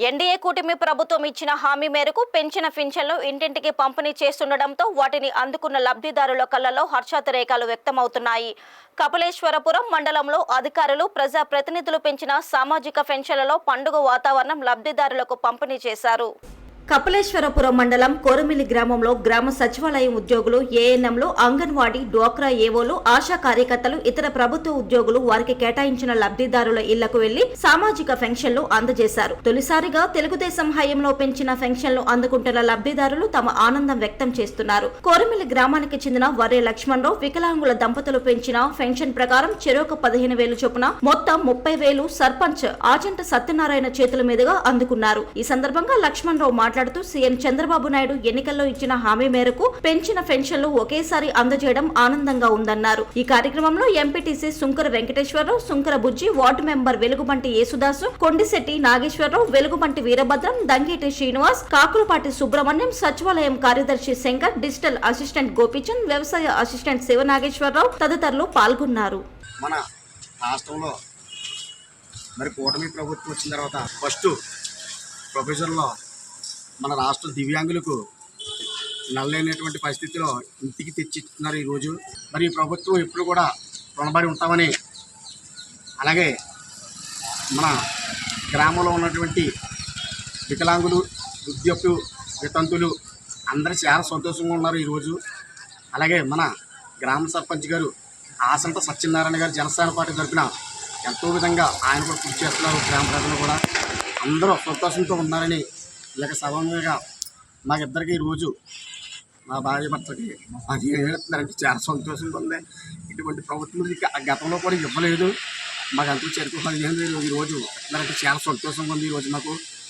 NDA కూటమి ప్రభుత్వం ఇచ్చిన హామీ మేరకు పెంచిన పింఛన్లు ఇంటింటికి పంపిణీ చేస్తుండటంతో వాటిని అందుకున్న లబ్ధిదారుల కళ్లలో హర్షాతిరేకాలు వ్యక్తమవుతున్నాయి. కపిలేశ్వరపురం మండలంలో అధికారులు, ప్రజాప్రతినిధులు పెంచిన సామాజిక పెన్షన్లలో పండుగ వాతావరణం లబ్ధిదారులకు పంపిణీ చేశారు. కపిలేశ్వరపురం మండలం కోరమిల్లి గ్రామంలో గ్రామ సచివాలయం ఉద్యోగులు, ఏఎన్ఎంలు, అంగన్వాడీ, డ్వాక్రా ఏవోలు, ఆశా కార్యకర్తలు, ఇతర ప్రభుత్వ ఉద్యోగులు వారికి కేటాయించిన లబ్ధిదారుల ఇళ్లకు వెళ్లి సామాజిక పెన్షన్లు అందజేశారు. తొలిసారిగా తెలుగుదేశం హయాంలో పెంచిన పెన్షన్లు అందుకుంటున్న లబ్ధిదారులు తమ ఆనందం వ్యక్తం చేస్తున్నారు. కోరమిల్లి గ్రామానికి చెందిన వర్రే లక్ష్మణరావు వికలాంగుల దంపతులు పెంచిన పెన్షన్ ప్రకారం చెరొక 15,000 చొప్పున మొత్తం 30,000 సర్పంచ్ ఆజంట సత్యనారాయణ చేతుల మీదుగా అందుకున్నారు. ఈ సందర్భంగా లక్ష్మణరావు మాట్లాడుతూ సీఎం చంద్రబాబు నాయుడు ఎన్నికల్లో ఇచ్చిన హామీ మేరకు పెంచిన పెన్షన్లు ఒకేసారి అందజేయడం ఆనందంగా ఉందన్నారు. ఈ కార్యక్రమంలో ఎంపీటీసీ సుంకర వెంకటేశ్వరరావు, సుంకర బుజ్జి, వార్డు మెంబర్ వెలుగుబంటి యేసుదాసు, కొండిశెట్టి నాగేశ్వరరావు, వెలుగుబంటి వీరభద్రం, దంగేటి శ్రీనివాస్, కాకులపాటి సుబ్రహ్మణ్యం, సచివాలయం కార్యదర్శి శంకర్, డిజిటల్ అసిస్టెంట్ గోపీచంద్, వ్యవసాయ అసిస్టెంట్ శివనాగేశ్వరరావు తదితరులు పాల్గొన్నారు. మన రాష్ట్రంలో మరి కూటమి ప్రభుత్వం వచ్చిన తర్వాత ఫస్ట్ ప్రొఫెషన్లో మన రాష్ట్ర దివ్యాంగులకు నల్లైనటువంటి పరిస్థితిలో ఇంటికి తెచ్చిస్తున్నారు ఈరోజు. మరి ఈ ప్రభుత్వం ఎప్పుడు కూడా రుణపడి ఉంటామని, అలాగే మన గ్రామంలో ఉన్నటువంటి వికలాంగులు, వృద్ధాప్యు, వితంతులు అందరూ చాలా సంతోషంగా ఉన్నారు ఈరోజు. అలాగే మన గ్రామ సర్పంచ్ గారు ఆసంట సత్యనారాయణ గారు జనసేన పార్టీ తరఫున ఎంతో విధంగా ఆయన కూడా కృషి చేస్తున్నారు. గ్రామ ప్రజలు కూడా అందరూ సంతోషంతో ఉన్నారని ఇలాగ సభంగా మాకిద్దరికి ఈరోజు మా భార్య భర్తకి మాకు ఏం చెప్తున్నారంటే చాలా సంతోషంగా ఉంది. ఇటువంటి ప్రభుత్వం గతంలో కూడా ఇవ్వలేదు. మాకు అంతా చేరుకోవాలి ఈరోజు ఇస్తున్నారంటే చాలా సంతోషంగా ఉంది ఈరోజు మాకు.